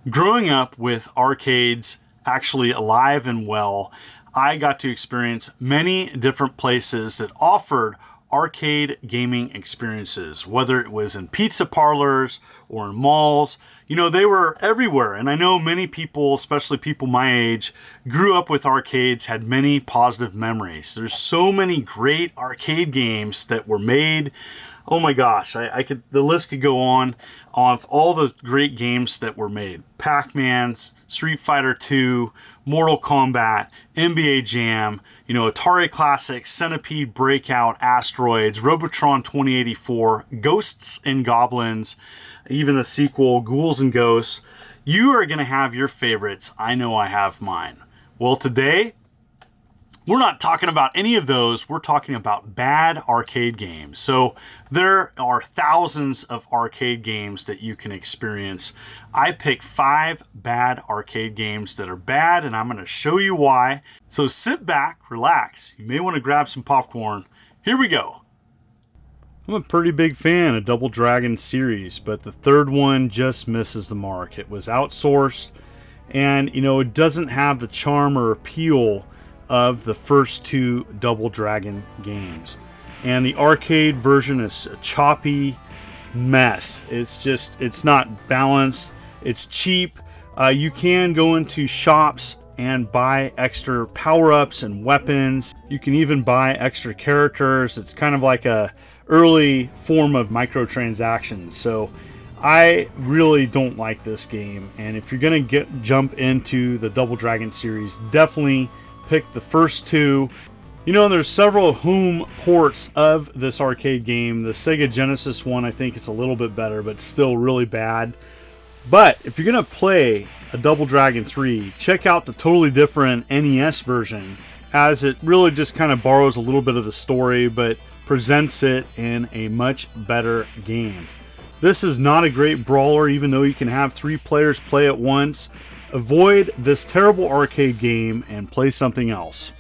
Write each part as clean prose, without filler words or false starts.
Growing up with arcades actually alive and well, I got to experience many different places that offered arcade gaming experiences, whether it was in pizza parlors or in malls. You know, they were everywhere. And I know many people, especially people my age, grew up with arcades, had many positive memories. There's so many great arcade games that were made. Oh my gosh, the list could go on of all the great games that were made. Pac Man, Street Fighter 2, Mortal Kombat, NBA Jam, Atari Classics, Centipede, Breakout, Asteroids, Robotron 2084, Ghosts and Goblins, even the sequel, Ghouls and Ghosts. You are going to have your favorites. I know I have mine. Well, today, we're not talking about any of those. We're talking about bad arcade games. So there are thousands of arcade games that you can experience. I picked 5 bad arcade games that are bad, and I'm going to show you why. So sit back, relax. You may want to grab some popcorn. Here we go. I'm a pretty big fan of Double Dragon series, but the third one just misses the mark. It was outsourced, and it doesn't have the charm or appeal of the first 2 Double Dragon games. And the arcade version is a choppy mess. It's not balanced. It's cheap. You can go into shops and buy extra power-ups and weapons. You can even buy extra characters. It's kind of like a early form of microtransactions. So I really don't like this game. And if you're going to jump into the Double Dragon series, definitely pick the first 2. There's several home ports of this arcade game. The Sega Genesis one, I think, is a little bit better, but still really bad. But if you're going to play a Double Dragon 3, check out the totally different NES version, as it really just kind of borrows a little bit of the story, but presents it in a much better game. This is not a great brawler, even though you can have 3 players play at once. Avoid this terrible arcade game and play something else.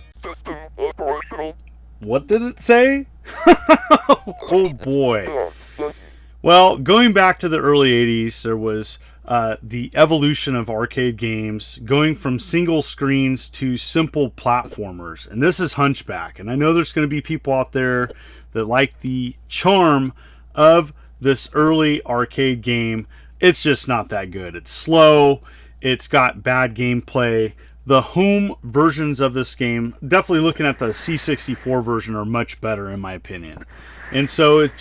What did it say? Oh boy. Well, going back to the early 80s, there was the evolution of arcade games, going from single screens to simple platformers. And this is Hunchback. And I know there's going to be people out there that like the charm of this early arcade game. It's just not that good. It's slow. It's got bad gameplay. The home versions of this game, definitely looking at the C64 version, are much better in my opinion. And so it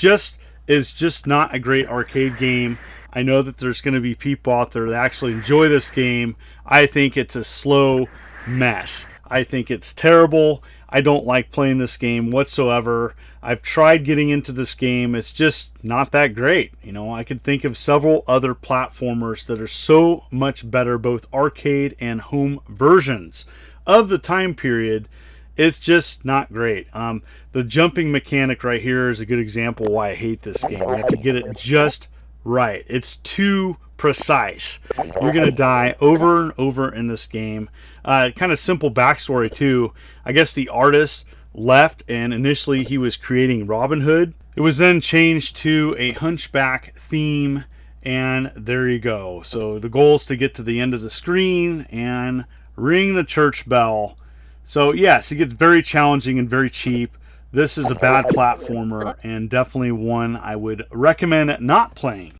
is just not a great arcade game. I know that there's going to be people out there that actually enjoy this game. I think it's a slow mess. I think it's terrible. I don't like playing this game whatsoever. I've tried getting into this game. It's just not that great. I could think of several other platformers that are so much better, both arcade and home versions of the time period. It's just not great. The jumping mechanic right here is a good example why I hate this game. You have to get it just right. It's too precise. You're going to die over and over in this game. Kind of simple backstory too. I guess the artist left, and initially he was creating Robin Hood. It was then changed to a Hunchback theme, and there you go. So the goal is to get to the end of the screen and ring the church bell. So yes, it gets very challenging and very cheap. This is a bad platformer, and definitely one I would recommend not playing.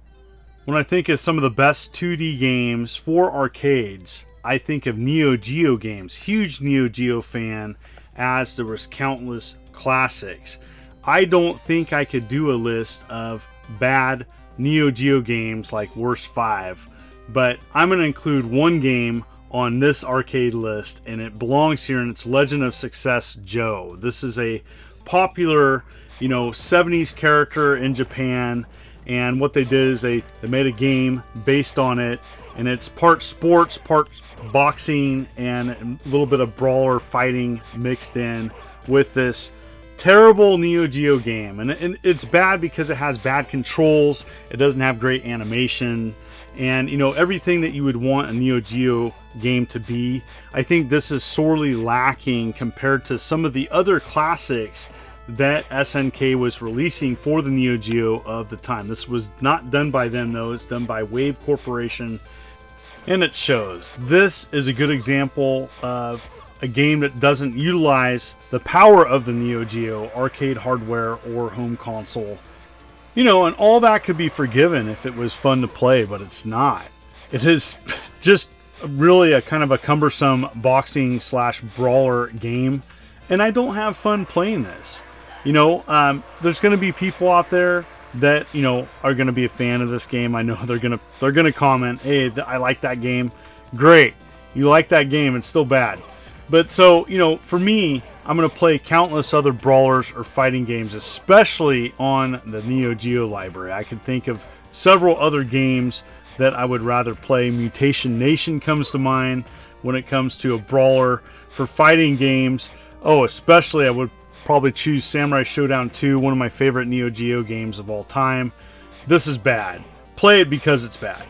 When I think of some of the best 2D games for arcades, I think of Neo Geo games. Huge Neo Geo fan, as there was countless classics. I don't think I could do a list of bad Neo Geo games like Worst 5, but I'm going to include one game on this arcade list, and it belongs here, and it's Legend of Success Joe. This is a popular, 70s character in Japan, and what they did is they made a game based on it, and it's part sports, part boxing, and a little bit of brawler fighting mixed in with this terrible Neo Geo game. And it's bad because it has bad controls, it doesn't have great animation, and everything that you would want a Neo Geo game to be. I think this is sorely lacking compared to some of the other classics that SNK was releasing for the Neo Geo of the time. This was not done by them though, it's done by Wave Corporation. And it shows. This is a good example of a game that doesn't utilize the power of the Neo Geo arcade hardware or home console. You know, and all that could be forgiven if it was fun to play, but it's not. It is just really a kind of a cumbersome boxing slash brawler game, and I don't have fun playing this. You know, there's going to be people out there that, you know, are going to be a fan of this game. I know they're going to comment, "Hey, I like that game." Great. You like that game, it's still bad. But so, you know, for me, I'm going to play countless other brawlers or fighting games, especially on the Neo Geo library. I can think of several other games that I would rather play. Mutation Nation comes to mind when it comes to a brawler. For fighting games, especially I would probably choose Samurai Showdown 2, one of my favorite Neo Geo games of all time. This is bad. Play it because it's bad.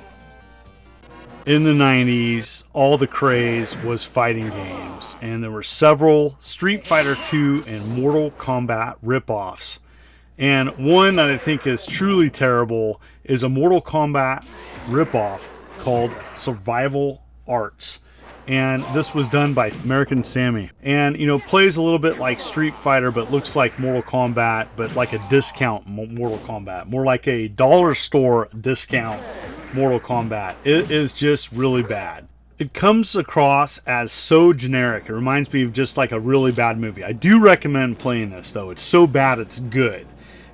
In the 90s, all the craze was fighting games, and there were several Street Fighter 2 and Mortal Kombat ripoffs. And one that I think is truly terrible is a Mortal Kombat ripoff called Survival Arts. And this was done by American Sammy. And, you know, plays a little bit like Street Fighter, but looks like Mortal Kombat, but like a discount Mortal Kombat. More like a dollar store discount Mortal Kombat. It is just really bad. It comes across as so generic. It reminds me of just like a really bad movie. I do recommend playing this, though. It's so bad it's good.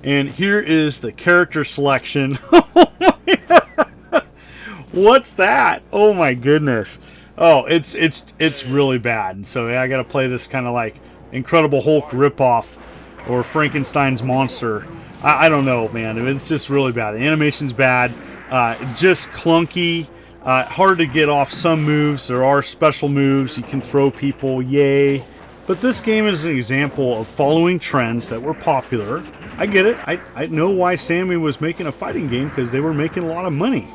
And here is the character selection. What's that? Oh my goodness. Oh, it's really bad. And so I got to play this kind of like Incredible Hulk ripoff or Frankenstein's monster. I don't know, man. It's just really bad. The animation's bad. Just clunky. Hard to get off some moves. There are special moves. You can throw people. Yay. But this game is an example of following trends that were popular. I get it. I know why Sammy was making a fighting game, because they were making a lot of money.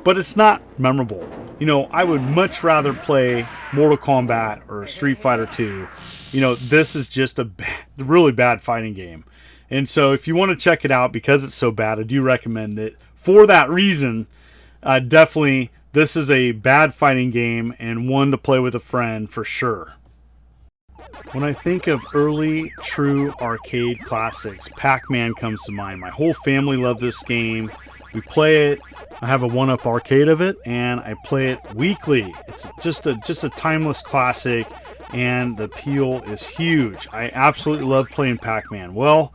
But it's not memorable. You know, I would much rather play Mortal Kombat or Street Fighter 2. You know, this is just a really bad fighting game. And so if you want to check it out because it's so bad, I do recommend it. For that reason, definitely this is a bad fighting game and one to play with a friend for sure. When I think of early true arcade classics, Pac Man comes to mind. My whole family loved this game. We play it. I have a 1-up arcade of it, and I play it weekly. It's just a timeless classic, and the appeal is huge. I absolutely love playing Pac Man. Well,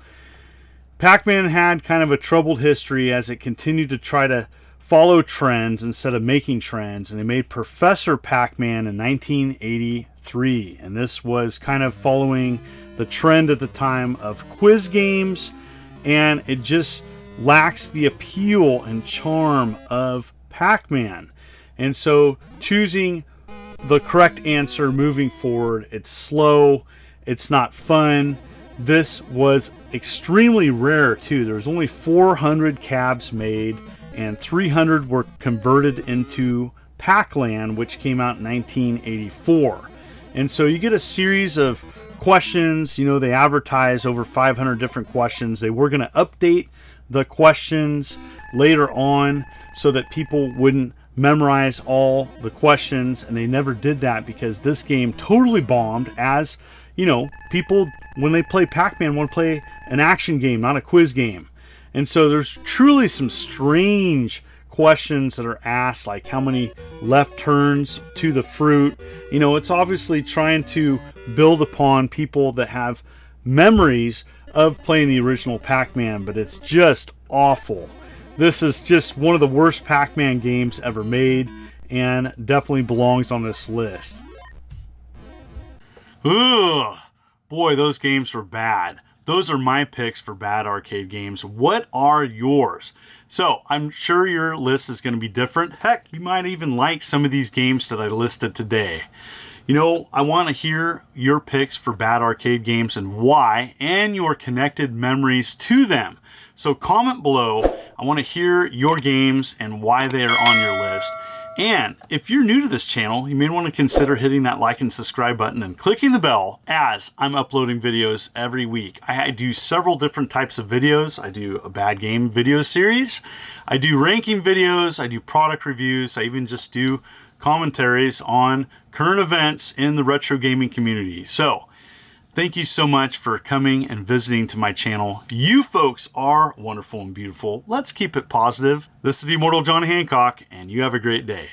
Pac Man had kind of a troubled history as it continued to try to follow trends instead of making trends, and they made Professor Pac Man in 1983, and this was kind of following the trend at the time of quiz games, and it just lacks the appeal and charm of Pac Man. And so choosing the correct answer moving forward, it's slow, it's not fun. This was extremely rare too. There was only 400 cabs made, and 300 were converted into Pac-Land, which came out in 1984. And so you get a series of questions. You know, they advertise over 500 different questions. They were going to update the questions later on so that people wouldn't memorize all the questions, and they never did that because this game totally bombed. As you know, people, when they play Pac-Man, want to play an action game, not a quiz game. And so there's truly some strange questions that are asked, like how many left turns to the fruit. You know, it's obviously trying to build upon people that have memories of playing the original Pac-Man, but it's just awful. This is just one of the worst Pac-Man games ever made, and definitely belongs on this list. Ugh, boy, those games were bad. Those are my picks for bad arcade games. What are yours? So I'm sure your list is going to be different. Heck, you might even like some of these games that I listed today. You know, I want to hear your picks for bad arcade games and why, and your connected memories to them. So comment below. I want to hear your games and why they are on your list. And if you're new to this channel, you may want to consider hitting that like and subscribe button and clicking the bell, as I'm uploading videos every week. I do several different types of videos. I do a bad game video series, I do ranking videos, I do product reviews, I even just do commentaries on current events in the retro gaming community. So thank you so much for coming and visiting to my channel. You folks are wonderful and beautiful. Let's keep it positive. This is the Immortal John Hancock, and you have a great day.